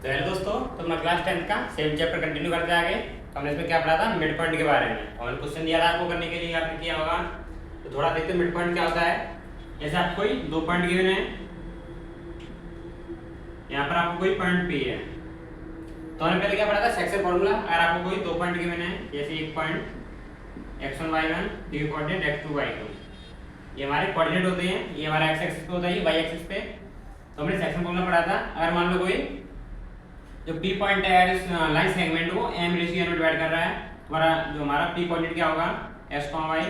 तो हेलो दोस्तों, तो अपना क्लास 10 का सेम चैप्टर कंटिन्यू करते आगे। तो हमने इसमें क्या पढ़ा था, मिड पॉइंट के बारे में। और क्वेश्चन दिया था आपको करने के लिए, आपने किया होगा। तो थोड़ा देखते हैं मिड पॉइंट क्या होता है। जैसे आपको कोई दो पॉइंट गिवन है, यहाँ पर आपको कोई पॉइंट पी है। तो हमने पहले क्या पढ़ा था, सेक्शन फॉर्मूला। अगर आपको कोई दो पॉइंट गिवन है, जैसे एक पॉइंट x1 y1, दूसरी कोऑर्डिनेट x2 y2, ये हमारे कोऑर्डिनेट होते हैं। ये हमारा x एक्सिस पे होता है, ये y एक्सिस पे। तो हमने सेक्शन फॉर्मूला पढ़ा था। अगर मान लो कोई जो P पॉइंट है इस लाइन सेगमेंट को m रेशियो में डिवाइड कर रहा है, हमारा जो हमारा P कोऑर्डिनेट क्या होगा, x, y,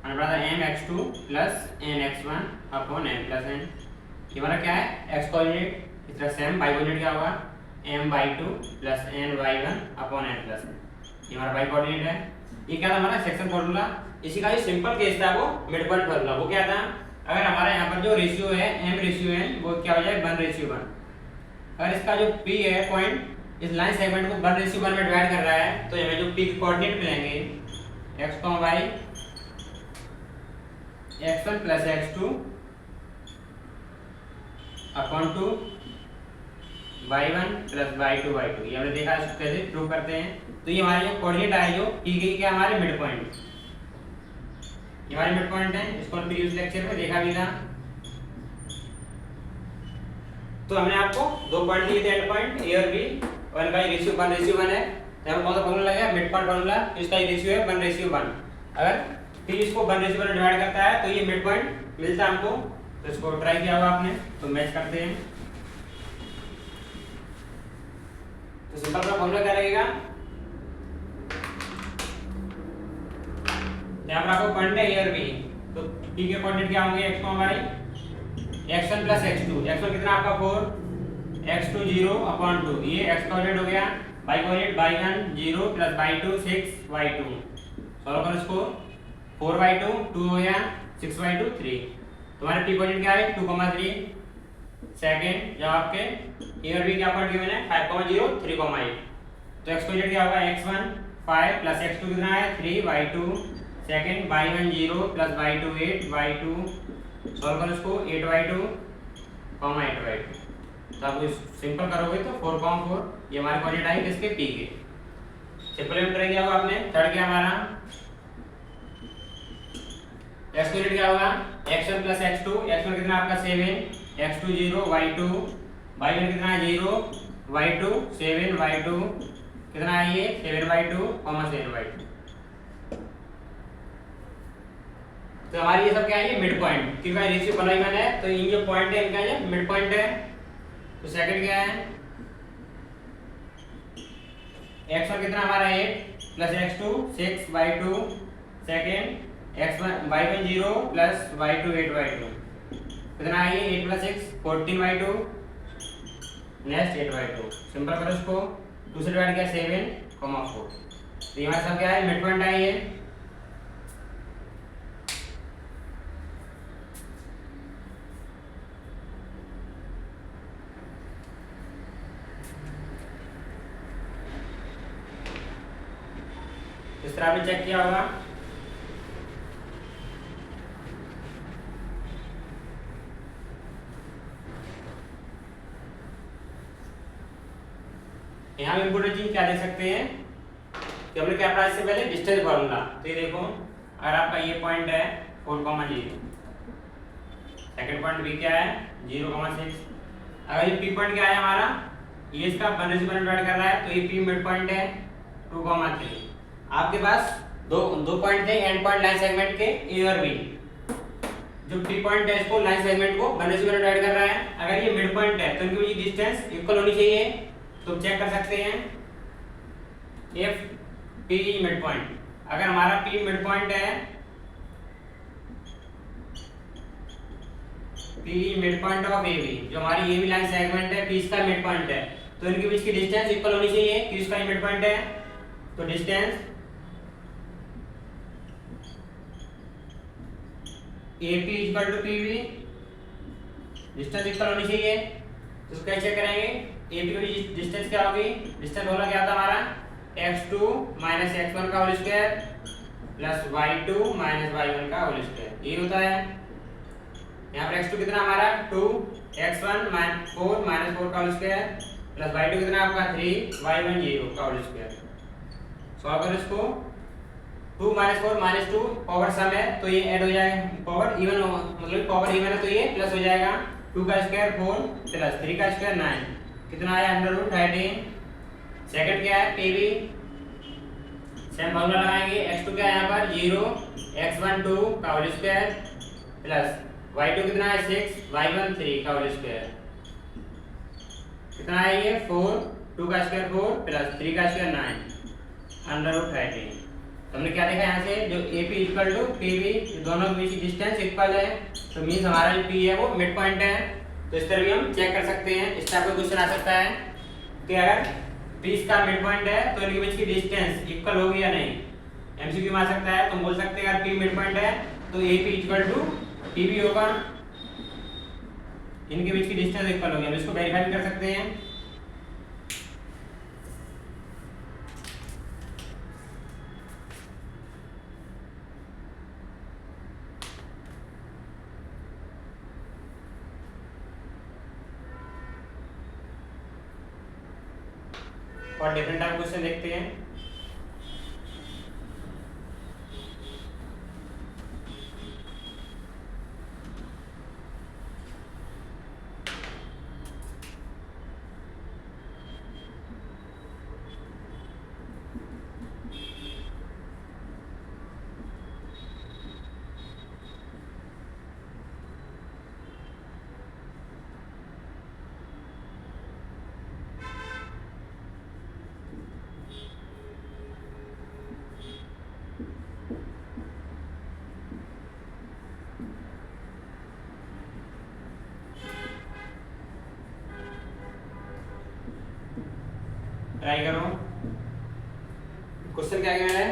हमने पढ़ा था mx2 plus nx1 upon m plus n। ये हमारा क्या है, x कोऑर्डिनेट। इस तरह से y कोऑर्डिनेट क्या होगा, my2 plus ny1 upon n plus n। ये हमारा y कोऑर्डिनेट है। ये क्या था हमारा सेक्शन फॉर्मूला। इसी का जो सिंपल केस था वो मिड पॉइंट फॉर्मूला। वो क्या था, अगर हमारा यहाँ पर जो रेशियो है m रेशियो n, वो क्या हो जाए 1:1। अगर इसका जो P है पॉइंट इस लाइन सेगमेंट को 1:1 में डिवाइड कर रहा है, तो हमें जो P के कोऑर्डिनेट मिलेंगे x, y, x1 plus x2 upon 2 y1 plus y2 y2। ये हमने देखा इसको कैसे प्रूव करते हैं। तो ये हमारे जो कोऑर्डिनेट आए जो P के क्या हमारे मिड पॉइंट, ये हमारे मिड पॉइंट है। इसको हम प्रीवियस लेक्चर में देखा भी था। तो हमने आपको दो पॉइंट दिए थे, एंड पॉइंट ए और बी, और इनका रेशियो 1:1 है। यहाँ पर कौन सा फॉर्मूला लगेगा, मिड पॉइंट फॉर्मूला। इसका ये रेशियो है 1:1। अगर p इसको 1:1 में डिवाइड करता है तो ये मिड पॉइंट मिलता है हमको। तो इसको ट्राई किया होगा आपने, तो मैच करते हैं। तो सिंपल सा फॉर्मूला क्या लगेगा, यहाँ पर आपको पॉइंट है ए और बी। तो p के कोऑर्डिनेट क्या होंगे, x, y, x1 plus x2। x1 कितना आपका 4, x2 0 अपॉन 2। ये x कोऑर्डिनेट हो गया। y coordinate y1 0 plus y2 6 y2। Solve करो इसको, 4y2 2 हो गया, 6y2 3। तुम्हारे p कोऑर्डिनेट क्या है 2,3। सेकंड जब आपके a और b क्या पॉइंट गिवन है 5,0 3,8। तो x कोऑर्डिनेट क्या होगा, x1 5 प्लस x2 कितना है 3 y2। Second y1 0 plus y2 8 y2। Solve करो इसको, 8y2 8y2। तो आप सिंपल करोगे तो 4,4। ये हमारे कोऑर्डिनेट आए किसके, p के। सिंपल ट्राई किया होगा आपने। थर्ड क्या हमारा, x कोऑर्डिनेट क्या होगा, x1 प्लस x2। x1 कितना आपका 7, x2 0 y2, y1 कितना है 0 y2 7 y2 कितना है ये 7y2 7y2। तो हमारी ये सब क्या है, ये मिड पॉइंट, क्योंकि रेशियो 1:1 है। तो इन जो पॉइंट है इनका ये मिड पॉइंट है। तो सेकंड क्या है, x1 कितना हमारा 8 plus x2 6 y2। Second x1 y1 0 plus y2 8y2 कितना है ये 8 plus 6 14y2 next 8y2। Simple करो इसको, दूसरे डिवाइड किया 7, 4। तो ये हमारा सब क्या है, मिड पॉइंट है ये। इस तरह आपने चेक किया होगा। यहाँ पे इंपोर्टेंट चीज क्या देख सकते हैं कि हमने क्या पढ़ा इससे पहले, डिस्टेंस फार्मूला। तो ये देखो, अगर आपका ये पॉइंट है 4,0, सेकंड पॉइंट भी क्या है 0,6। अगर ये p पॉइंट क्या है हमारा, ये इसका 1:1 डिवाइड कर रहा है, तो ये p मिड पॉइंट है 2,3। आपके पास दो पॉइंट थे एंड पॉइंट लाइन सेगमेंट के ए और बी। जो p पॉइंट है इसको लाइन सेगमेंट को 1:1 में डिवाइड कर रहा है। अगर ये मिड पॉइंट है तो इनकी डिस्टेंस इक्वल होनी चाहिए। तो चेक कर सकते हैं if p मिड पॉइंट, अगर हमारा p मिड पॉइंट है, p mid point of ab, जो हमारी ab लाइन सेगमेंट है p इसका मिड पॉइंट है, तो इनके बीच की डिस्टेंस इक्वल होनी चाहिए कि इसका ही मिड पॉइंट है। तो distance AP equal to PB, distance equal होनी चाहिए। तो इसको कैसे करेंगे, AP की डिस्टेंस क्या होगी, डिस्टेंस होना क्या था हमारा x2 माइनस x1 का whole square plus y2 minus y1 का होल स्क्वायर, ये होता है। यहाँ पर x2 कितना हमारा 2, x1 4 माइनस 4 का होल स्क्वायर प्लस y2 कितना है आपका 3y1 0 का होल स्क्वायर। सॉल्व करो इसको। 2 - 4 - 2 पावर सम है तो ये ऐड हो जाएगा, पावर इवन मतलब पावर इवन है तो ये प्लस हो जाएगा। 2 का स्क्वायर 4 प्लस 3 का स्क्वायर 9 कितना आया √13। सेकंड क्या है pb, सेम फॉर्मूला लगाएंगे। x2 क्या है यहाँ पर 0 x1 2 का होल स्क्वायर प्लस y2 कितना है 6 y1 3 का होल स्क्वायर कितना है ये 4 2 का स्क्वायर 4 प्लस 3 का स्क्वायर 9 √13। तो हमने क्या देखा यहाँ से जो AP इक्वल टू PB दोनों के बीच की डिस्टेंस इक्वल है तो मींस हमारा जो P है वो मिड पॉइंट है। तो इस तरह भी हम चेक कर सकते हैं। इस टाइप का क्वेश्चन आ सकता है कि अगर P का मिड पॉइंट है तो इनके बीच की डिस्टेंस इक्वल होगी या नहीं। MCQ में आ सकता है तो बोल सकते हैं अगर P मिड पॉइंट है तो AP इक्वल टू PB होगा, इनके बीच की डिस्टेंस इक्वल होगी। हम इसको वेरीफाई कर सकते हैं। और डिफरेंट टाइप क्वेश्चन देखते हैं। ट्राई करो। क्वेश्चन क्या गिवन है,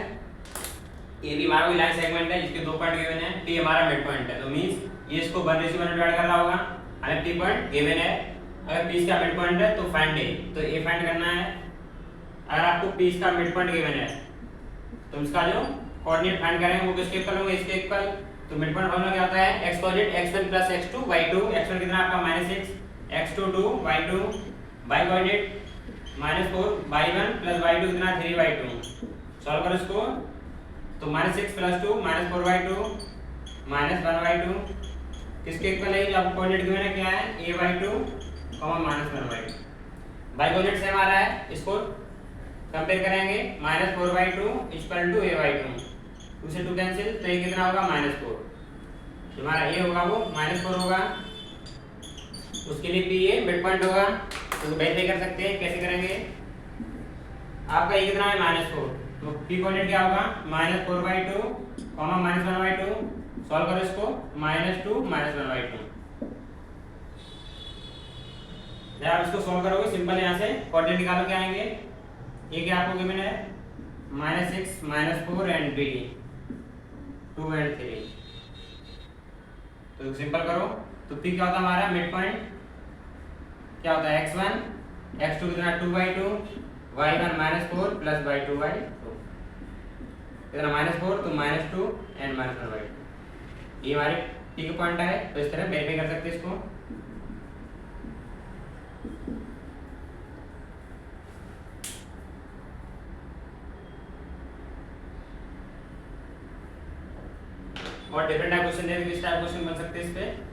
ए बी हमारा लाइन सेगमेंट है जिसके 2 पॉइंट गिवन है, पी हमारा मिड पॉइंट है तो मींस ये इसको 1:1 डिवाइड कर रहा होगा। हमें पी पॉइंट गिवन है, अगर पी इसका मिड पॉइंट है तो फाइंड ए, तो ए फाइंड करना है। अगर आपको पी इसका मिड पॉइंट गिवन है तो इसका जो कोऑर्डिनेट फाइंड करेंगे वो किसके इक्वल होंगे, इसके इक्वल। तो मिड पॉइंट फॉर्मूला क्या होता है, x coordinate x1 + x2 y2, x1 कितना आपका -6 x2 2 y2, y coordinate -4 y1 + y2 कितना 3y2। सॉल्व करो इसको तो -6 + 2 -4y2 -1y2 किसके इक्वल है, जो आपको कोऑर्डिनेट गिवन है क्या है a/2, -1y2। y coordinate same आ रहा है, इसको कंपेयर करेंगे -4y2 = a/2, 2 से 2 कैंसिल तो ये कितना होगा -4। हमारा a होगा वो -4 होगा, उसके लिए p ये मिड पॉइंट होगा। तो वेरीफाई कर सकते हैं, कैसे करेंगे। आपका ये कितना है -4 तो p कोऑर्डिनेट क्या होगा -4/2 -1/2। सॉल्व करो इसको -2 -1/2। जब आप इसको सॉल्व करोगे सिंपल यहाँ से कोऑर्डिनेट निकालो क्या आएंगे। ये क्या आपको गिवन है -6 -4 एंड b 2 एंड 3। तो सिंपल करो तो p क्या होता है हमारा मिड पॉइंट क्या होता है x1 x2 कितना 2/2 y1 -4 + y2/2 कितना -4 तो -2 एंड -1/2। ये हमारे p का पॉइंट है तो इस तरह वेरीफाई कर सकते हैं इसको। और डिफरेंट टाइप क्वेश्चन देंगे, इस टाइप क्वेश्चन बन सकते हैं इस पे।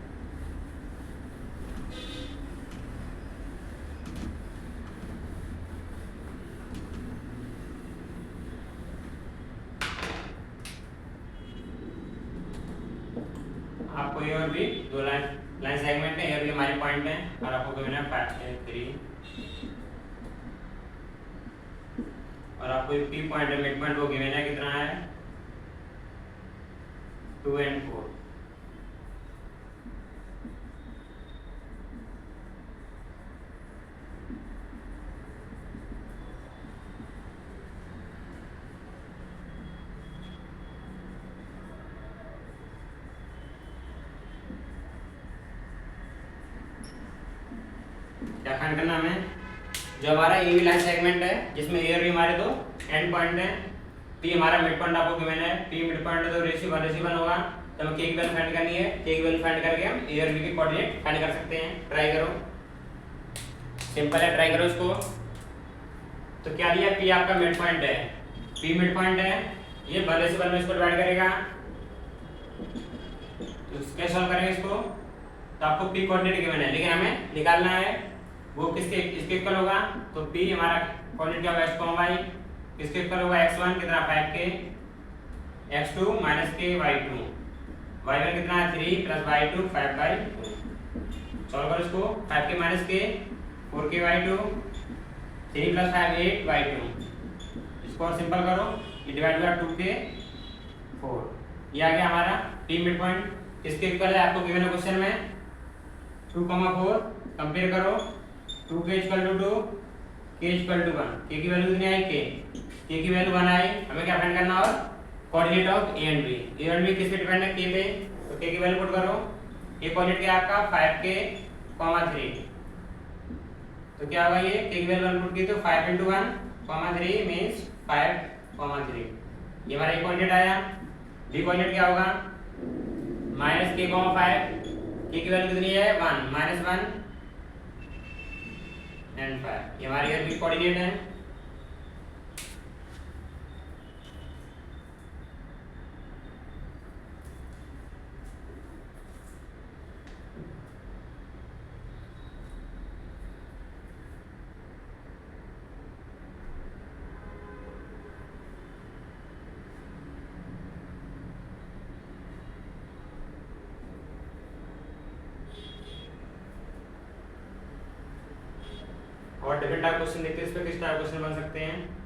आपको ये और भी 2 लाइन सेगमेंट है, ये भी हमारे पॉइंट है और आपको गिवन है 5 3 और आपको पी पॉइंट है मिड पॉइंट वो गिवन है कितना है 2 एंड 4। क्या फाइंड करना हमें, जो हमारा ए बी लाइन सेगमेंट है जिसमें ए और बी हमारे 2 एंड पॉइंट है, पी हमारा मिड पॉइंट आपको गिवन है, पी मिड पॉइंट है तो रेशियो 1:1 होगा। तो हमें के की वैल्यू फाइंड करनी है, के की वैल्यू फाइंड करके हम ए और बी के कोऑर्डिनेट फाइंड कर सकते हैं। ट्राई करो। सिंपल है, ट्राई करो इसको। तो क्या दिया, पी आपका मिड पॉइंट है, पी मिड पॉइंट है, ये 1/1 में इसको डिवाइड करेगा। तो कैसे सॉल्व करेंगे इसको, तो आपको पी कोऑर्डिनेट गिवन है, लेकिन हमें निकालना है वो किसके इसके इक्वल होगा। तो पी हमारा कोऑर्डिनेट क्या होगा, x, y, किसके इक्वल होगा, x1 कितना 5k, x2 -k y2, y1 कितना 3 + y2 5/2। सॉल्व करो इसको, 5k -k 4k y2, 3 + 5 8 y2, इसको और सिंपल करो, ये डिवाइड हुआ 2k 4, ये आ गया हमारा p मिड पॉइंट। किसके इक्वल है आपको गिवन है क्वेश्चन में, 2, 4, कंपेयर करो, 2k = 2, k = 1, k की वैल्यू कितनी आई, k की वैल्यू 1 आई, हमें क्या फाइंड करना और coordinate of a and b किस पे डिपेंड है, k पे, तो k की वैल्यू पुट करो, ये कोऑर्डिनेट क्या है आपका 5k, 3, तो क्या होगा, ये k की वैल्यू 1 पुट की तो 5 × 1, 3 मींस 5, 3, ये हमारा एक कोऑर्डिनेट आया। b कोऑर्डिनेट क्या होगा, -k, 5, k की वैल्यू कितनी है 1, -1 एंड 5, ये हमारी b कोऑर्डिनेट है। और डिफरेंट टाइप क्वेश्चन देखते हैं, इस पे किस टाइप क्वेश्चन बन सकते हैं।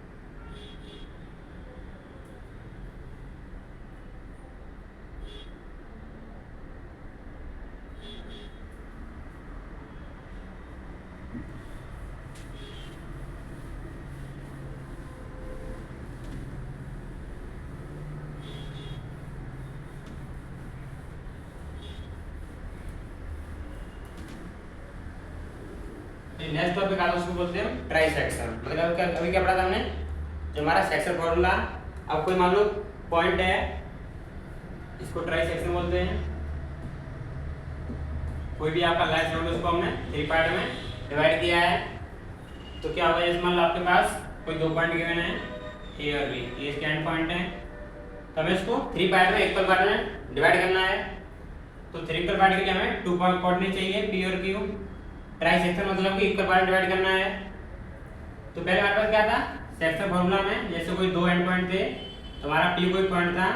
नेक्स्ट टॉपिक आता है, उसको बोलते हैं ट्राई सेक्शन। मतलब अभी क्या पढ़ा था हमने, जो हमारा सेक्शन फॉर्मूला। अब कोई मान लो पॉइंट है, इसको ट्राई सेक्शन बोलते हैं। कोई भी आपका लाइन सेगमेंट, उसको हमने 3 पार्ट में डिवाइड किया है। तो क्या होगा, जैसे मान लो आपके पास कोई 2 पॉइंट गिवन है, ए और बी, ये इसके एंड पॉइंट है। तो हमें इसको 3 पार्ट में इक्वल पार्ट में डिवाइड करना है। तो 3 इक्वल पार्ट के लिए हमें 2 कोऑर्डिनेट चाहिए, पी और क्यू। ट्राई सेक्शन मतलब कि इक्वल पार्ट डिवाइड करना है। तो पहले हमारे पास क्या था, सेक्शन फॉर्मूला में जैसे कोई 2 एंड पॉइंट थे, तो हमारा पी कोई पॉइंट था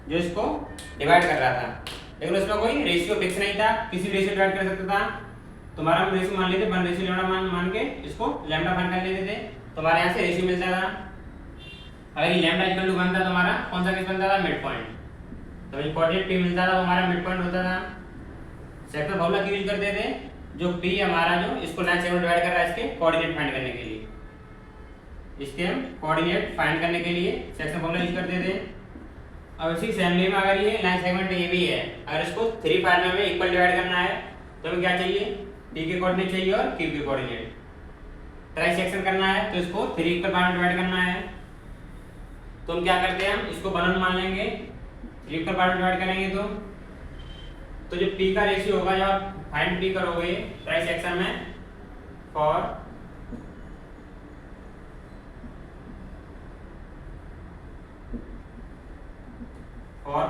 जो इसको डिवाइड कर रहा था, लेकिन उसमें कोई रेशियो फिक्स नहीं था, किसी रेशियो डिवाइड कर सकता था। तो हमारा हम रेशियो मान लेते, 1:λ मान के इसको लैम्डा फाइंड कर लेते थे, तो हमारे यहाँ से रेशियो मिलता था। अगर ये लैम्डा इक्वल टू 1 था तो हमारा कौन सा केस बनता था, मिड पॉइंट। तो जो कोऑर्डिनेट पी मिलता था वो हमारा मिड पॉइंट होता था। सेक्शन फॉर्मूला क्यों यूज करते थे, जो p हमारा जो इसको लाइन सेगमेंट डिवाइड कर रहा है, इसके कोऑर्डिनेट फाइंड करने के लिए, इसके हम कोऑर्डिनेट फाइंड करने के लिए सेक्शन फॉर्मूला यूज करते थे। अब इसी असेंबली में अगर ये लाइन सेगमेंट ए भी है, अगर इसको 3 पार्ट में हमें इक्वल डिवाइड करना है, तो हमें क्या चाहिए, p के कोऑर्डिनेट चाहिए और q के कोऑर्डिनेट। ट्राई सेक्शन करना है तो इसको 3 इक्वल पार्ट में डिवाइड करना है। तो हम क्या करते हैं, हम इसको 1 मान लेंगे, 3 इक्वल पार्ट में डिवाइड करेंगे तो जो p का रेशियो होगा, जब आप फाइंड p करोगे ट्राई सेक्शन में, फॉर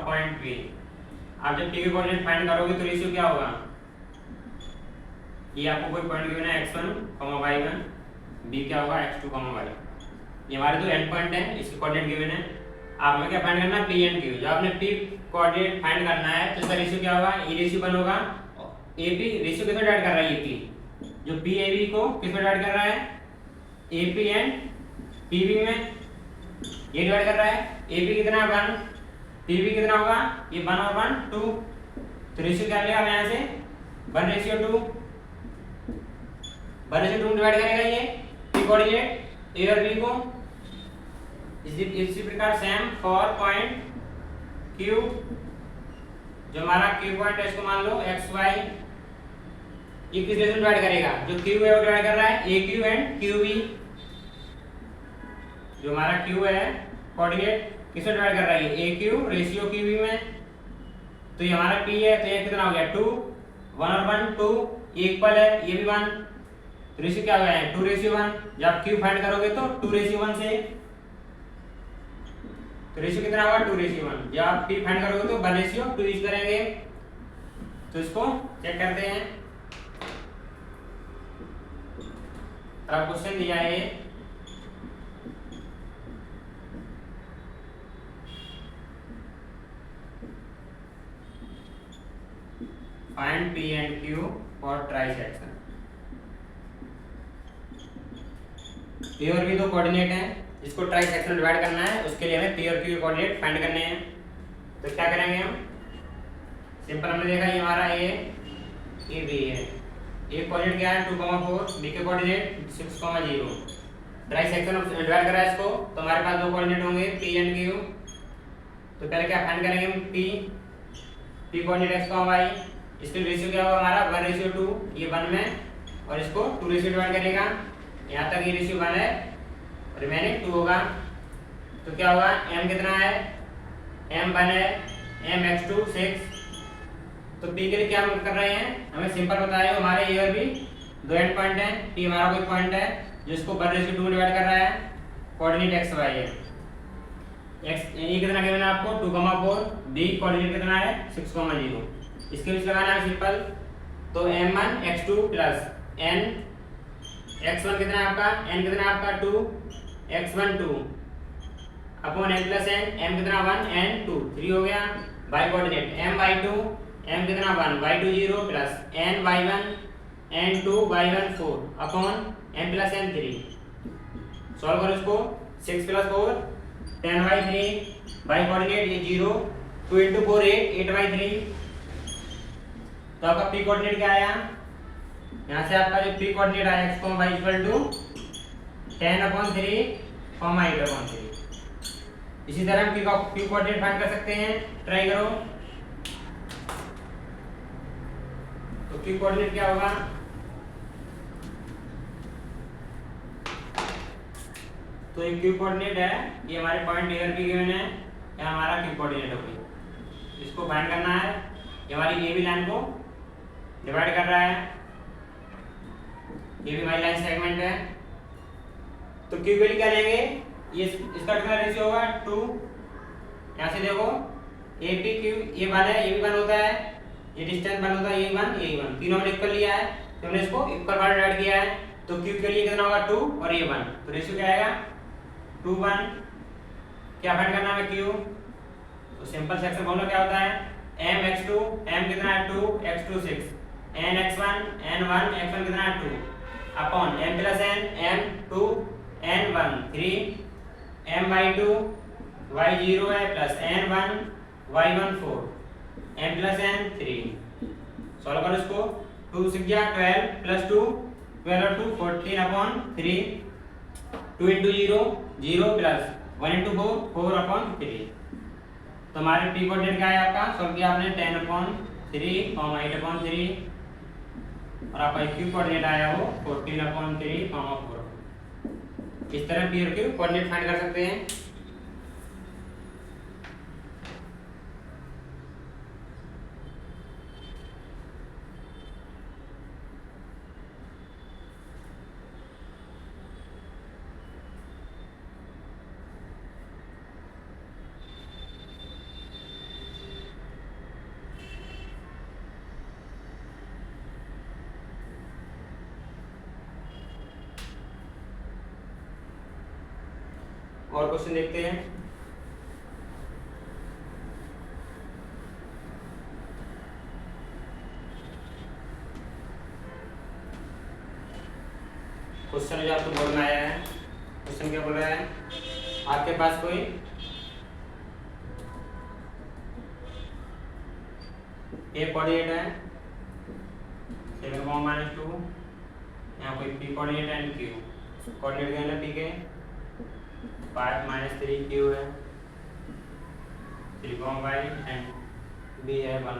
पॉइंट p, आप जब p के कोऑर्डिनेट फाइंड करोगे तो रेशियो क्या होगा, ये आपको कोई पॉइंट गिवन है x1, y1, b क्या होगा x2, y, ये हमारे 2 एंड पॉइंट हैं, इसके कोऑर्डिनेट गिवन है। आपने क्या फाइंड करना है, p एंड q। जब आपने p कोऑर्डिनेट फाइंड करना है तो इसका रेशियो क्या होगा, e रेशियो 1 होगा। AP रेशियो किसमें डिवाइड कर रहा है, AP, जो P AB को किसमें डिवाइड कर रहा है, AP एंड PB में, ये डिवाइड कर रहा है। AP कितना 1, PB कितना होगा, ये 1 और 1 2, तो रेशियो क्या लेगा यहाँ से 1:2, 1:2 डिवाइड करेगा ये P कोऑर्डिनेट A और B को। इसी प्रकार सेम फॉर पॉइंट Q, जो हमारा Q पॉइंट है, इसको मान लो XY, ये किस रेशियो डिवाइड करेगा, जो Q है वो डिवाइड कर रहा है AQ एंड QB। जो हमारा Q है कोऑर्डिनेट किसमें डिवाइड कर रहा है, AQ रेशियो QB में। तो ये हमारा P है, तो ये कितना हो गया 2, 1 और 1 2, ये इक्वल है, ये भी 1, तो रेशियो क्या हो गया है 2:1। जब क्यू फाइंड करोगे तो 2:1 से, तो रेशियो कितना होगा 2:1। जब आप पी फाइंड करोगे तो 1:2 यूज करेंगे। तो इसको चेक करते हैं। अब क्वेश्चन दिया है find P and Q for try section. P और क्यू दो कोऑर्डिनेट हैं, जिसको ट्राई सेक्शन डिवाइड करना है, उसके लिए हमें पी और क्यू कोऑर्डिनेट फाइंड करने हैं। तो क्या करेंगे हम, सिंपल हमने देखा ये हमारा ए बी है। ए कोऑर्डिनेट क्या है 2,4, बी के कोऑर्डिनेट 6,0। ट्राई सेक्शन डिवाइड करा है इसको, तो हमारे पास दो कोऑर्डिनेट होंगे पी एंड क्यू। तो पहले क्या फाइंड करेंगे हम पी कोऑर्डिनेट x, y। इसके रेशियो क्या होगा हमारा 1:2, ये 1 में, और इसको 2 रेशियो डिवाइड करेगा। यहाँ तक ये रेशियो 1 है, रिमेनिंग 2 होगा। तो क्या होगा m कितना है, m 1 है, m x2 6। तो p के लिए क्या हम कर रहे हैं, हमें सिंपल बताया हमारे ए और बी दो एंड पॉइंट है, p हमारा कोई पॉइंट है जिसको 1:2 में डिवाइड कर रहा है, कोऑर्डिनेट x y है। x ये कितना गिवन है आपको 2,4, b कोऑर्डिनेट कितना है 6,0। इसके बीच लगाना है सिंपल। तो m1 x2 plus n x1 कितना है आपका, n कितना है आपका 2, x1 2 upon n plus n, m कितना 1 n 2 3 हो गया। y coordinate m y2, m कितना 1 y2 0 plus n y1 n 2 y1 4 upon m plus n 3। Solve करो इसको, 6 प्लस 4 10y3, y कोऑर्डिनेट ये 0, 2 into 4 8y3। तो आपका p कोऑर्डिनेट क्या आया, यहाँ से आपका जो p कोऑर्डिनेट आया x, y इक्वल टू 10/3, 8/3। इसी तरह हम p कोऑर्डिनेट फाइंड कर सकते हैं, ट्राई करो। तो p कोऑर्डिनेट क्या होगा, तो ये q कोऑर्डिनेट है, ये हमारे पॉइंट ए और बी गिवन है, ये हमारा q कोऑर्डिनेट होगी। इसको फाइंड करना है, ये हमारी ए बी लाइन को डिवाइड कर रहा है, ये भी हमारी लाइन सेगमेंट है। तो q के लिए क्या लेंगे, ये इसका कितना रेशियो होगा 2। यहाँ से देखो ए पी क्यू ये 1 है, ये भी 1 होता है, ये डिस्टेंस 1 होता है, ये 1 ये 1, तीनों में इक्वल लिया है, तो हमने इसको इक्वल पार्ट डिवाइड किया है। तो q के लिए कितना होगा 2 और ये 1, तो रेशियो क्या आएगा 2 1। क्या फाइंड करना है q, तो सिंपल सेक्शन फॉर्मूला क्या होता है m x2, m कितना है 2 x2 6, n x1 n 1 x1 कितना है 2 upon m plus n m 2 n 1 3 m y2 y 0 है plus n 1 y 1 4 m plus n 3। Solve करो इसको, 2 6 12 प्लस 2 12 और 2 14 upon 3, 2 into 0 0 plus 1 into 4 4 upon 3। तो हमारे p कोऑर्डिनेट क्या है आपका, सॉल्व किया आपने 10/3, 8/3, और आपका q कोऑर्डिनेट आया वो 14/3, 4। इस तरह p और q कोऑर्डिनेट फाइंड कर सकते हैं। और क्वेश्चन देखते हैं। क्वेश्चन जो आपको बोर्ड में आया है, क्वेश्चन क्या बोल रहा है, आपके पास कोई ए कोऑर्डिनेट है 7, -2, यहाँ कोई p coordinate and q coordinate क्या है p के 5 - 3 q है, 3, y एंड b है 1,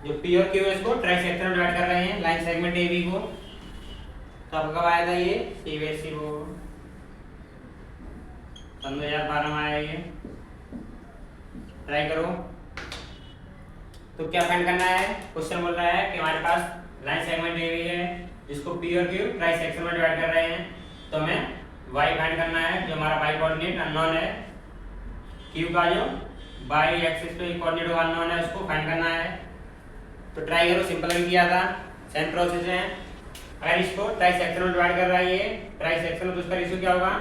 जो p और q है इसको ट्राई सेक्शन में डिवाइड कर रहे हैं लाइन सेगमेंट ए बी को। तो अब कब आया था ये CBSE वो 2012 में आया ये, ट्राई करो। तो क्या फाइंड करना है, क्वेश्चन बोल रहा है कि हमारे पास लाइन सेगमेंट ए बी है जिसको पी और क्यू ट्राई सेक्शन में डिवाइड कर रहे हैं, तो हमें y फाइंड करना है जो हमारा y कोऑर्डिनेट अननोन है, q का जो y एक्सिस पे कोऑर्डिनेट अननोन है उसको फाइंड करना है। तो ट्राई करो, सिंपल भी किया था, सेम प्रोसेस है। अगर इसको ट्राई सेक्शन में डिवाइड कर रहा है, ये ट्राई सेक्शन में, तो उसका रेशियो क्या होगा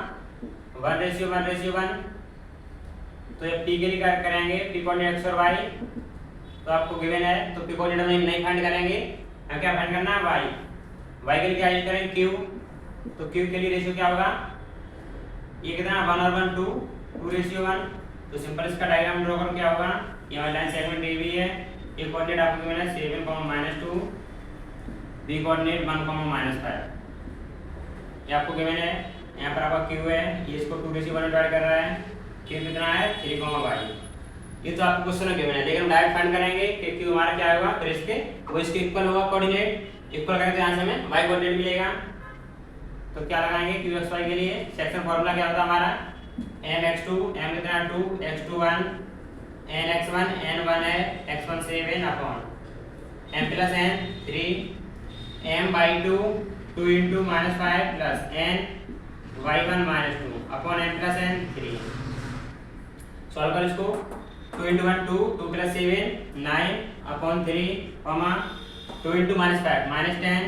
1:1:1। तो जब p के लिए क्या करेंगे, p कोऑर्डिनेट x और y, तो आपको गिवन है, तो p कोऑर्डिनेट हम नहीं फाइंड करेंगे, हमें क्या फाइंड करना है y के लिए क्या यूज करेंगे q, तो q के लिए रेशियो क्या होगा, ये कितना 1 और 1 2:1। तो सिंपल इसका डायग्राम ड्रॉ करो, क्या होगा, ये हमारी लाइन सेगमेंट ए बी है, ये कोऑर्डिनेट आपको गिवन है 7, -2, बी कोऑर्डिनेट 1, -5, ये आपको गिवन है। यहाँ पर आपका q है, ये इसको 2:1 डिवाइड कर रहा है, q कितना है 3, y। ये तो आपको क्वेश्चन में गिवन है, लेकिन हम डायरेक्ट फाइंड करेंगे कि q हमारा क्या होगा, फिर इसके वो इसके इक्वल होगा कोऑर्डिनेट, इक्वल करेंगे तो यहाँ से हमें y कोऑर्डिनेट मिलेगा। तो क्या लगाएंगे qxy के लिए, सेक्शन फार्मूला क्या होता है हमारा mx2, m कितना 2, x2 1, nx1, n1 है, x1 7 upon m plus n 3, m/2 2 into -5 plus n y1 -2 upon m plus n 3। Solve कर इसको, 2 into 1 2, 2 plus 7 9 upon 3, 2 into -5 -10,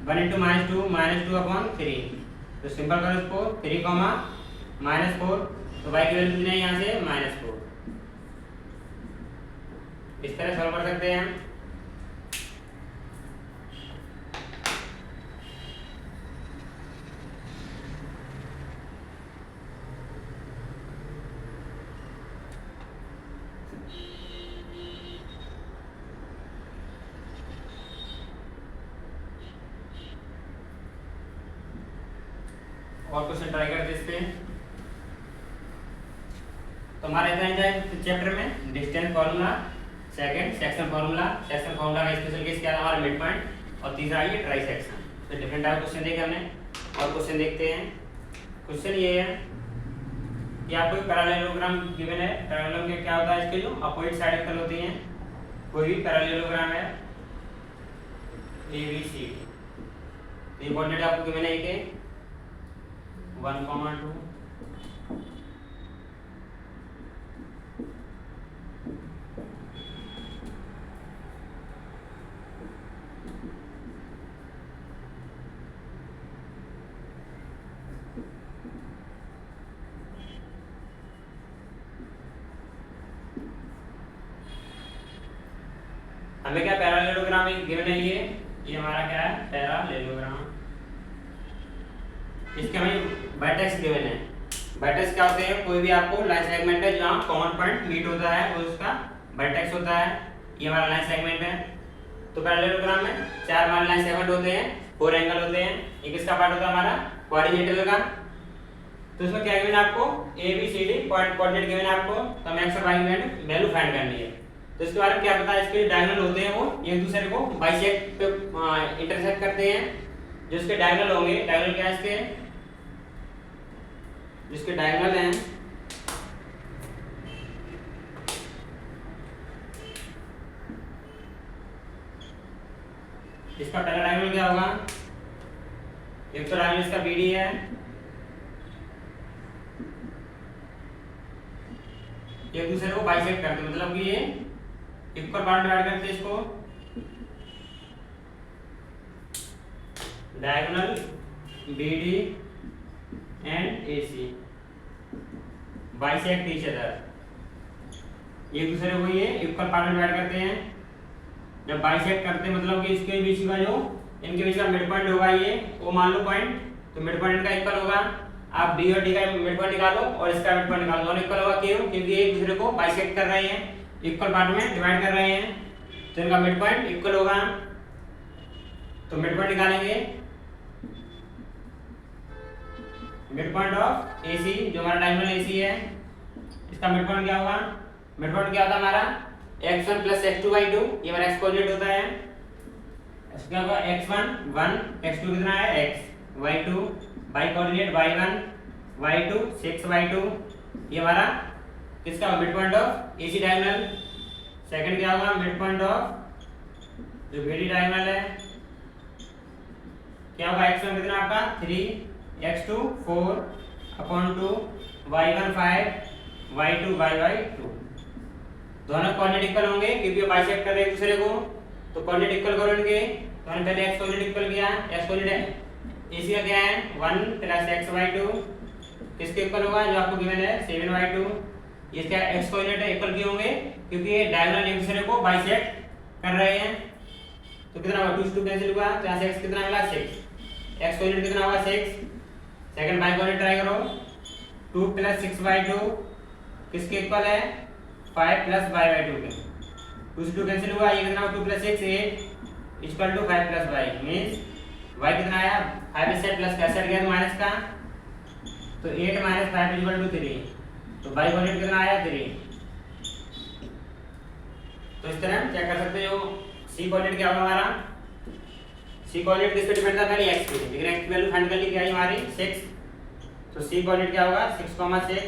1 into -2 upon 3। तो सिंपल करो इसको, 3, -4, तो y की वैल्यू कितनी है यहाँ से -4। इस तरह सॉल्व कर सकते हैं। और क्वेश्चन ट्राई करते इस पे। तो हमारा इतना ही था चैप्टर में, distance formula, second section formula, section formula का स्पेशल केस क्या था हमारा मिड पॉइंट, और तीसरा ये ट्राई सेक्शन। तो डिफरेंट टाइप क्वेश्चन देखे हमने, और क्वेश्चन देखते हैं। क्वेश्चन ये है कि आपको पैरेललोग्राम गिवन है, पैरेललोग्राम के क्या होता है, इसके जो अपोजिट साइड इक्वल होती हैं, कोई भी पैरेललोग्राम है ए बी सी, तो ये कोऑर्डिनेट आपको गिवन है कि 1, 2, हमें क्या पैरेललोग्राम गिवन है, ये हमारा क्या है पैरेललोग्राम। इसके हमें वर्टेक्स गिवन है। वर्टेक्स क्या होते हैं, कोई भी आपको लाइन सेगमेंट है जहां कॉमन पॉइंट मीट होता है वो उसका वर्टेक्स होता है। ये हमारा लाइन सेगमेंट है। तो पैरेललोग्राम में 4 हमारे लाइन सेगमेंट होते हैं, 4 एंगल होते हैं। एक किसका पार्ट होता है हमारा क्वाड्रिलेटरल का। तो इसमें क्या गिवन आपको A B C D coordinate given आपको, तो हमें एक्स और वाई की वैल्यू फाइंड करनी है। तो इसके बारे में क्या पता है, इसके डायगोनल होते हैं वो एक दूसरे को बाइसेक्ट पे इंटरसेक्ट करते हैं। जो इसके डायगोनल होंगे, डायगोनल क्या है इसके, जिसके डायगोनल हैं इसका पहला डायगोनल क्या होगा, एक तो डायगोनल इसका बीडी है, एक दूसरे को बाइसेक्ट करते हैं, मतलब कि ये इक्वल पार्ट डिवाइड करते हैं इसको, diagonal BD and AC bisect each other, एक दूसरे को ये इक्वल पार्ट में डिवाइड करते हैं। जब बाइसेक्ट करते हैं मतलब कि इसके बीच का जो इनके बीच का मिड पॉइंट होगा ये, वो मान लो पॉइंट, तो मिड पॉइंट का इक्वल होगा। आप डी और डी का मिड पॉइंट निकालो और इसका मिड पॉइंट निकालो, दोनों इक्वल होगा। क्यों? क्योंकि एक दूसरे को बाइसेक्ट कर रहे हैं, इक्वल पार्ट में डिवाइड कर रहे हैं, तो इनका मिड पॉइंट इक्वल होगा। तो मिड पॉइंट निकालेंगे, मिड पॉइंट ऑफ AC जो हमारा डायगोनल AC है, इसका मिड पॉइंट क्या होगा, मिड पॉइंट क्या होता है हमारा x1 + x2/2, ये हमारा x कोऑर्डिनेट होता है। इसका होगा x1 1, x2 कितना है x, y2 y coordinate y1 y2 6/2, ये हमारा किसका mid point of AC diagonal. Second क्या होगा मिड पॉइंट ऑफ जो बीडी डायगोनल है क्या होगा, x1 कितना आपका 3, x2 4/2, y1 5, y2 y2। दोनों कोऑर्डिनेट इक्वल होंगे क्योंकि ये बाइसेक्ट कर रहे हैं एक दूसरे को, तो कोऑर्डिनेट इक्वल करो इनके। तो हमने पहले x कोऑर्डिनेट इक्वल किया, x कोऑर्डिनेट इसी का क्या है 1 + x/2 किसके इक्वल होगा, जो आपको गिवन है 7/2। इसका x कोऑर्डिनेट इक्वल क्यों होंगे, क्योंकि ये डायगोनल एक दूसरे को बाइसेक्ट कर रहे हैं। तो कितना होगा 2 से 2 कैंसिल हुआ, तो यहाँ से x कितना मिला 6, x कोऑर्डिनेट कितना होगा 6। सेकंड बाई कोऑर्डिनेट ट्राई करो, 2 + 6/2 किसके इक्वल है 5 + y/2 के। 2 से 2 कैंसिल हुआ, ये कितना 2 + 6 8 = 5 + y मींस y कितना आया 5 से प्लस का सेट गया माइनस का, तो 8 - 5 = 3, तो y कोऑर्डिनेट कितना आया 3। तो इस तरह हम चेक कर सकते हो c कोऑर्डिनेट क्या होगा हमारा, c कोऑर्डिनेट किस पे डिपेंड था पहले x पे, लेकिन x की वैल्यू फाइंड कर ली क्या है हमारी 6, तो c कोऑर्डिनेट क्या होगा 6,6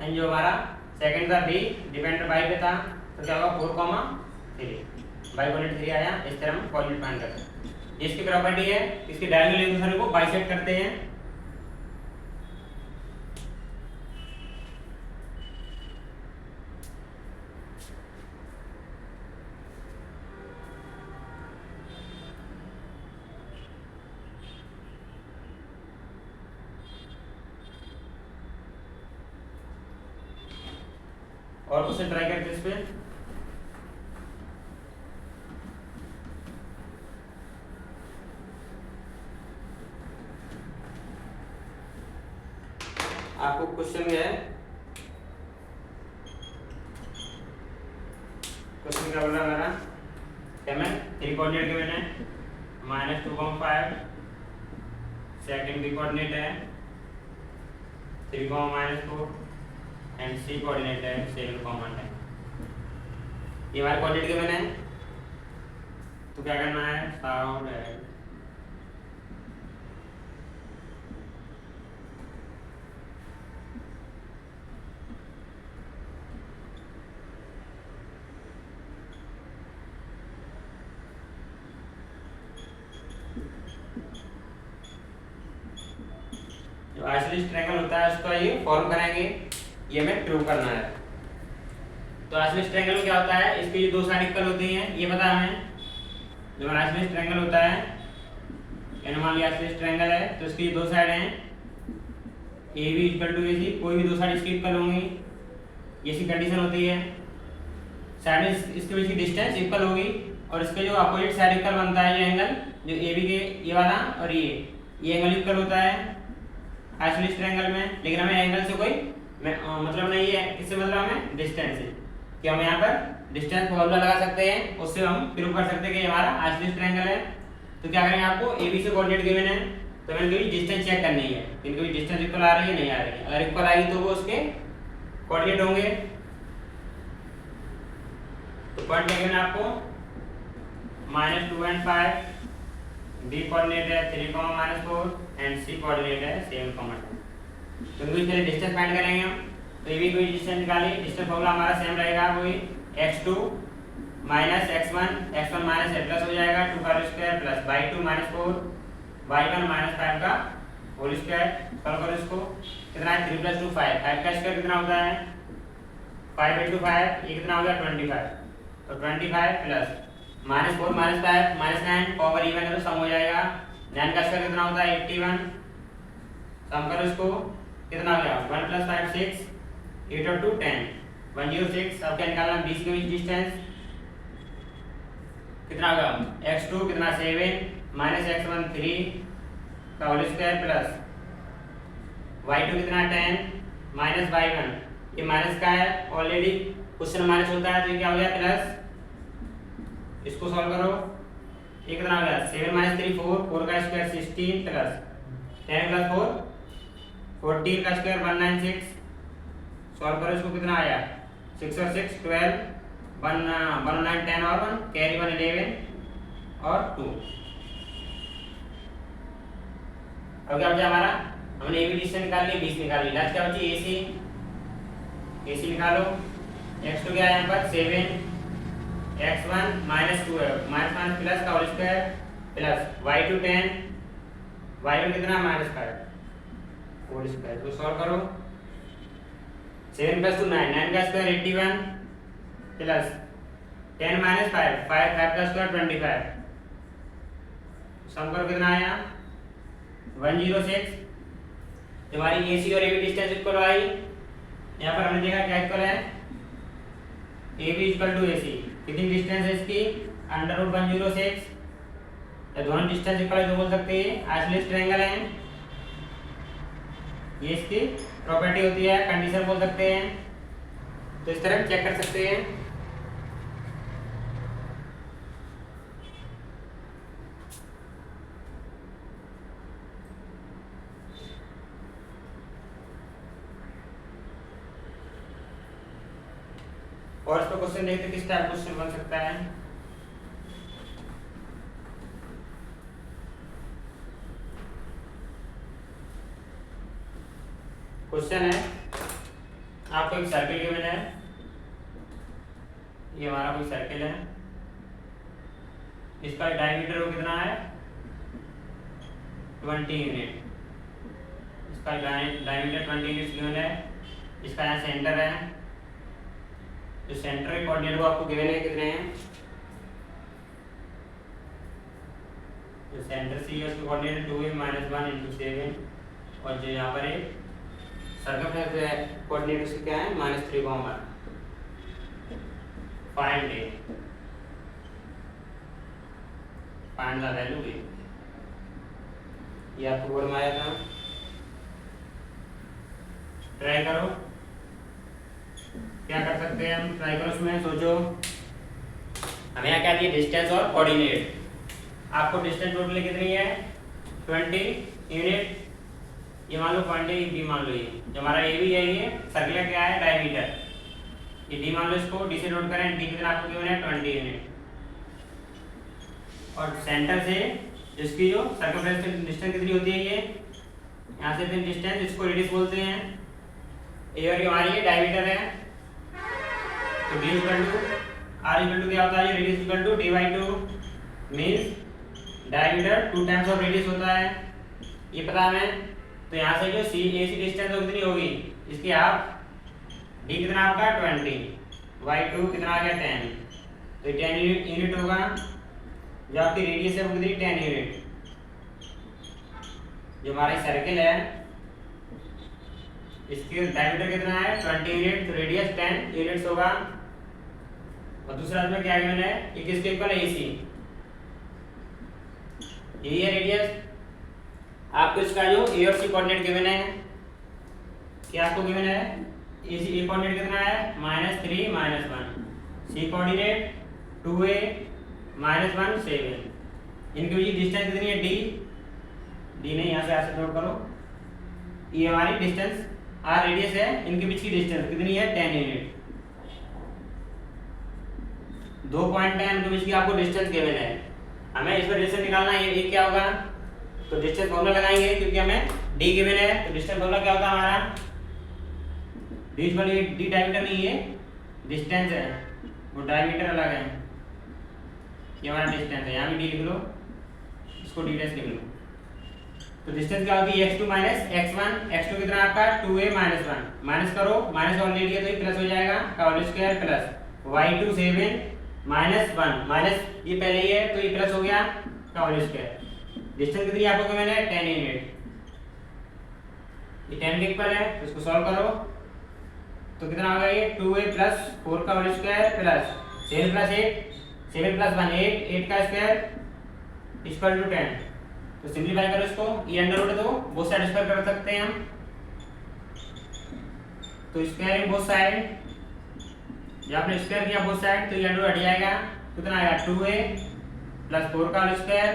एंड जो हमारा सेकंड था b डिपेंड y पे था, तो क्या होगा 4,3, y कोऑर्डिनेट 3 आया। इस तरह हम कोऑर्डिनेट फाइंड करते हैं। इसकी प्रॉपर्टी है इसके डायगोनल एक दूसरे को बाइसेक्ट करते हैं। और क्वेश्चन ट्राई करते हैं इस पे। आपको क्वेश्चन है, क्वेश्चन क्या बोल रहा है हमारा, क्या मैं 3 कोऑर्डिनेट गिवन है -2,5, सेकंड बी कोऑर्डिनेट है 3,-4 एंड सी कोऑर्डिनेट है 7,10। ये हमारे कोऑर्डिनेट गिवन है, तो क्या करना है साउंड है जो आइसोसेलेस ट्रायंगल होता है उसका ये फॉर्म कराएंगे, ये हमें प्रूव करना है। तो आइसोसेलेस ट्रायंगल में क्या होता है, इसकी जो दो साइड इक्वल होती हैं ये पता है हमें। जो आइसोसेलेस ट्रायंगल होता है, यानी मान लिया आइसोसेलेस ट्रायंगल है तो इसकी दो साइड हैं AB = AC, कोई भी दो साइड इसकी इक्वल होंगी, ये सी कंडीशन होती है। साइड इसके बीच की डिस्टेंस इक्वल होगी और इसके जो अपोजिट साइड इक्वल बनता है, ये एंगल जो AB के ये वाला और ये एंगल इक्वल होता है आइसोसेलेस ट्रायंगल में। लेकिन हमें एंगल से कोई मतलब नहीं है, इससे मतलब हमें डिस्टेंस है कि हम यहाँ पर डिस्टेंस फॉर्मूला लगा सकते हैं, उससे हम प्रूव कर सकते हैं कि हमारा आइसोसेलेस ट्रायंगल है। तो क्या करेंगे, आपको AB से कोऑर्डिनेट गिवन है तो हमें इनकी डिस्टेंस चेक करनी है, इनकी भी डिस्टेंस इक्वल आ रही है नहीं आ रही है। अगर इक्वल आएगी तो वो उसके कोऑर्डिनेट होंगे। तो पॉइंट गिवन है आपको -2 and 5, B कोऑर्डिनेट है 3,-4 एंड C कोऑर्डिनेट है 7,10। तो इनकी पहले डिस्टेंस फाइंड करेंगे हम। तो AB की डिस्टेंस निकाली, डिस्टेंस फॉर्मूला हमारा सेम रहेगा, वही x2 - x1, x1 minus a plus हो जाएगा 2 का स्क्वायर प्लस y2 -4 y1 -5 का होल स्क्वायर। सॉल्व करो इसको, कितना है 3 + 2 5, 5 का स्क्वायर कितना होता है 5 × 5, ये कितना हो गया 25। तो 25 प्लस -4 -5 -9 पावर इवन है तो सम हो जाएगा। 9 का स्क्वायर कितना होता है 81, सम करो इसको कितना हो गया 1 + 5 6, 8 और 2 10, 106। अब क्या निकालना, बीच के बीच डिस्टेंस कितना होगा x2 कितना 7 -x1 3 का होल स्क्वायर प्लस y2 कितना 10 -y1, ये माइनस का है ऑलरेडी क्वेश्चन माइनस होता है तो ये क्या हो गया प्लस। इसको सॉल्व करो, ये कितना हो गया 7 - 3 4, 4 का स्क्वायर 16 प्लस 10 + 4 14 का स्क्वायर 196। सॉल्व करो इसको, कितना आया 6 और 6 12, 1 9 10 और 1 कैरी 1 11 और 2। अब क्या बचा हमारा, हमने AB डिस्टेंस निकाल ली, BC निकाल ली, लास्ट क्या बची AC निकालो। x2 क्या है यहाँ पर 7, x1 माइनस 2 है, माइनस माइनस प्लस का whole square plus y2 10, y1 कितना माइनस 5 होल स्क्वायर। तो सॉल्व करो, 7 प्लस 2 9, 9 का स्क्वायर 81 प्लस 10 माइनस 5, 5 का स्क्वायर 25, सम करो कितना आया 106। हमारी AC और AB डिस्टेंस इक्वल आई, यहाँ पर हमने देखा क्या इक्वल है, AB इक्वल टू AC, कितनी डिस्टेंस है इसकी √106, तो दोनों डिस्टेंस इक्वल है तो बोल सकते हैं आइसोसेलेस ट्रायंगल है। ये इसकी प्रॉपर्टी होती है, कंडीशन बोल सकते हैं। तो इस तरह चेक कर सकते हैं। और इस पर क्वेश्चन देखते किस टाइप क्वेश्चन बन सकता है। क्वेश्चन है, आपको एक सर्किल गिवन है, ये हमारा कोई सर्किल है, इसका डायमीटर वो कितना है 20 यूनिट, इसका डायमीटर 20 यूनिट गिवन है। इसका यहाँ सेंटर है, जो सेंटर के कोऑर्डिनेट वो आपको गिवन है कितने हैं, जो सेंटर से उसके कोऑर्डिनेट 2a - 1 × 7, और जो यहाँ पर है सर्कमफ्रेंस कोऑर्डिनेट उसके क्या है -3,1। Find a, find the value a, ये आपको बोर्ड में आया था, ट्राई करो। क्या कर सकते हैं हम, ट्राई करो उसमें सोचो। हमें यहाँ क्या दिया डिस्टेंस और कोऑर्डिनेट, आपको डिस्टेंस टोटली कितनी है 20 यूनिट, ये मान लो पॉइंट है, बी मान लो, ये जो हमारा ए भी है, ये सर्कल का क्या है डायमीटर, ये डी मान लो, इसको डी से नोट करें, डी कितना आपको गिवन है 20 यूनिट, और सेंटर से जिसकी जो सर्कमफ्रेंस की डिस्टेंस कितनी होती है, ये यहाँ से इतनी डिस्टेंस, इसको रेडियस बोलते हैं। ए और हमारी ये डायमीटर है, तो d equal to r equal to क्या होता है, radius equal to d/2 means diameter 2 times of radius होता है, ये पता हमें। तो यहाँ से जो AC डिस्टेंस कितनी होगी, इसकी आप d कितना आपका 20, y2 कितना आ गया 10, तो 10 यूनिट होगा। जो आपकी रेडियस है वो कितनी 10 यूनिट। जो हमारा सर्किल है इसकी डायमीटर कितना है 20 यूनिट, तो रेडियस 10 यूनिट्स होगा। और दूसरा इसमें क्या गिवन है, ये किसके इक्वल है AC, यही है रेडियस। आपको इसका जो ए और सी कोऑर्डिनेट गिवन है, क्या आपको गिवन है AC ए कोऑर्डिनेट कितना है -3 - 1, सी कोऑर्डिनेट 2a - 1 7, इनके बीच डिस्टेंस कितनी है d नहीं, यहाँ से ऐसे नोट करो, ये हमारी डिस्टेंस r रेडियस है, इनके बीच की डिस्टेंस कितनी है 10 यूनिट। 2 पॉइंट है, इनके बीच की आपको डिस्टेंस गिवन है, हमें इस पर रिलेशन निकालना है। ये क्या होगा, तो डिस्टेंस फॉर्मूला लगाएंगे, क्योंकि हमें d गिवन है, तो डिस्टेंस फॉर्मूला क्या होता है हमारा d इक्वल d डायमीटर नहीं है, डिस्टेंस है, वो डायमीटर अलग है, ये हमारा डिस्टेंस है, यहाँ भी d लिख लो, इसको d' लिख लो। तो डिस्टेंस क्या होगी x2 - x1, x2 कितना आपका 2a - 1, माइनस करो, माइनस ऑलरेडी है तो ये प्लस हो जाएगा का whole square plus y2 7 - 1, minus ये पहले ही है तो ये प्लस हो गया का होल स्क्वायर। डिस्टेंस कितनी आपको मैंने 10 यूनिट, ये 10 के इक्वल है, तो इसको सॉल्व करो तो कितना होगा ये 2a + 4 का होल स्क्वायर प्लस 7 + 8, 7 + 1 8, 8 का स्क्वायर इक्वल टू 10। तो सिंपलीफाई करो इसको, ये अंडर रूट दो, बोथ साइड स्क्वायर कर सकते हैं हम, तो स्क्वायर इन बोथ साइड, जब आपने स्क्वायर किया बोथ साइड तो ये अंडर रूट हट जाएगा, कितना आएगा 2a + 4 का होल स्क्वायर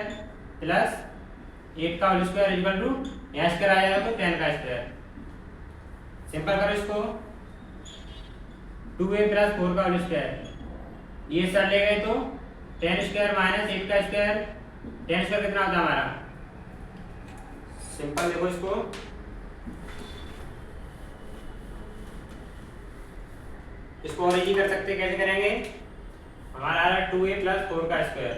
प्लस 8 का होल स्क्वायर इक्वल टू, यहाँ स्क्वायर आ जाएगा तो 10 का स्क्वायर। सिंपल करो इसको, 2a + 4 का होल स्क्वायर, ये साइड ले गए तो 10 स्क्वायर माइनस 8 का स्क्वायर, 10 स्क्वायर कितना होता है हमारा, सिंपल देखो इसको, इसको और इजी कर सकते हैं, कैसे करेंगे, हमारा आ रहा है 2a + 4 का स्क्वायर।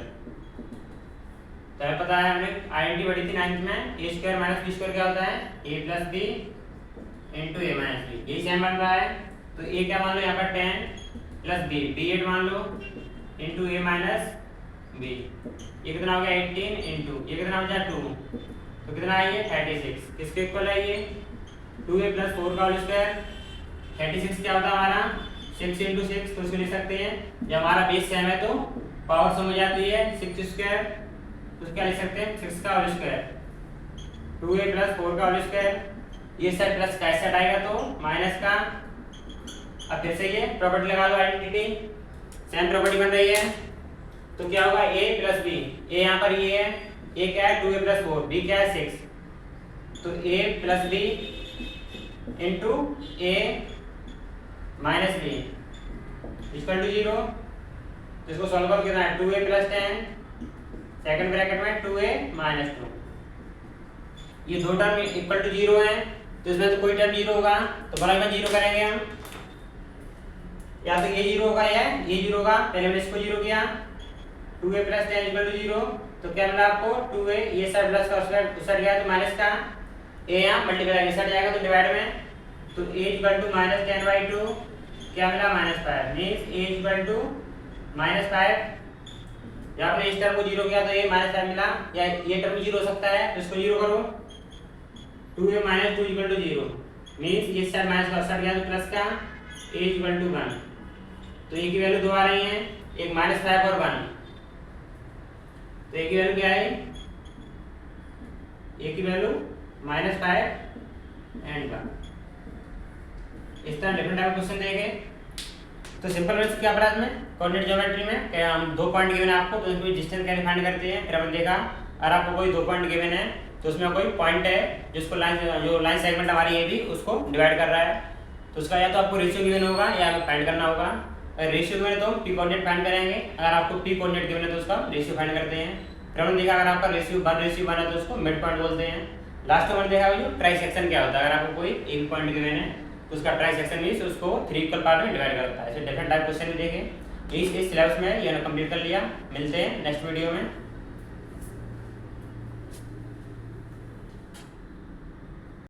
तो हमें पता है, हमें आइडेंटिटी पढ़ी थी 9th में, a square minus b square क्या होता है, a + b * a minus b। यही सेम बन रहा है। तो a क्या मान लो यहाँ पर 10 + b, b 8 मान लो इंटू a माइनस b। ये कितना हो गया 18 इंटू ये कितना हो जाए 2, तो कितना है ये 36। किसके इक्वल है ये 2a + 4 का होल स्क्वायर। 36 क्या होता है हमारा 6 × 6, तो इसको लिख सकते हैं। जब हमारा बेस सेम है तो पावर सम हो जाती है 6 स्क्वायर, तो क्या लिख सकते हैं 6 का होल स्क्वायर 2a + 4 का होल स्क्वायर। ये साइड प्लस का साइड आएगा तो माइनस का। अब फिर से ये प्रॉपर्टी लगा लो, आइडेंटिटी सेम प्रॉपर्टी बन रही है। तो क्या होगा a + b, a यहाँ पर ये है, a क्या है 2a + 4, b क्या है 6, तो a + b into a minus b equal to 0। तो इसको सॉल्व करो, कितना है 2a + 10 सेकंड ब्रैकेट में 2a - 2। ये दो टर्म इक्वल टू 0 है, तो इसमें तो कोई टर्म 0 होगा, तो बराबर में 0 करेंगे हम। या तो ये 0 होगा या ये 0 होगा। पहले हमने इसको 0 किया, 2a + 10 इक्वल टू 0। तो क्या मिला आपको 2a, ये साइड प्लस का उस साइड गया तो माइनस का, a यहाँ मल्टीप्लाई इस साइड जाएगा तो डिवाइड में, तो a इक्वल टू -10/2 क्या मिला -5, मींस a इक्वल टू -5। या आपने इस टर्म को 0 किया तो a -5 मिला, या ये टर्म 0 हो सकता है, तो इसको 0 करो, 2a - 2 इक्वल टू 0, मींस ये साइड माइनस का उस साइड गया तो प्लस का, a इक्वल टू 1। तो a की वैल्यू दो आ रही है, एक -5 और 1। तो a की वैल्यू क्या है, a की वैल्यू -5 एंड 1। इस तरह डिफरेंट टाइप क्वेश्चन देंगे। तो सिंपल वेज क्या पढ़ा इसमें, कोऑर्डिनेट ज्योमेट्री में क्या हम 2 पॉइंट गिवन है आपको, तो इसमें डिस्टेंस कैसे फाइंड करते हैं। फिर हमने देखा अगर आपको कोई 2 पॉइंट गिवन है तो उसमें कोई पॉइंट है जिसको जो लाइन सेगमेंट हमारी ये भी उसको डिवाइड कर रहा है, तो उसका या तो आपको रेशियो गिवन होगा या हमें फाइंड करना होगा। अगर रेशियो गिवन है तो पी कोऑर्डिनेट फाइंड करेंगे, अगर आपको पी कोऑर्डिनेट गिवन है तो उसका रेशियो फाइंड करते हैं। फिर हमने देखा अगर आपका रेशियो 1:1 है तो उसको मिड पॉइंट बोलते हैं। लास्ट में हमने देखा जो ट्राई सेक्शन क्या होता है, अगर आपको कोई एक पॉइंट गिवन है तो उसका ट्राई सेक्शन मींस उसको 3 इक्वल पार्ट में डिवाइड करता है। ऐसे डिफरेंट टाइप क्वेश्चन भी देखे, इस सिलेबस में ये कंप्लीट कर लिया। मिलते हैं नेक्स्ट वीडियो में।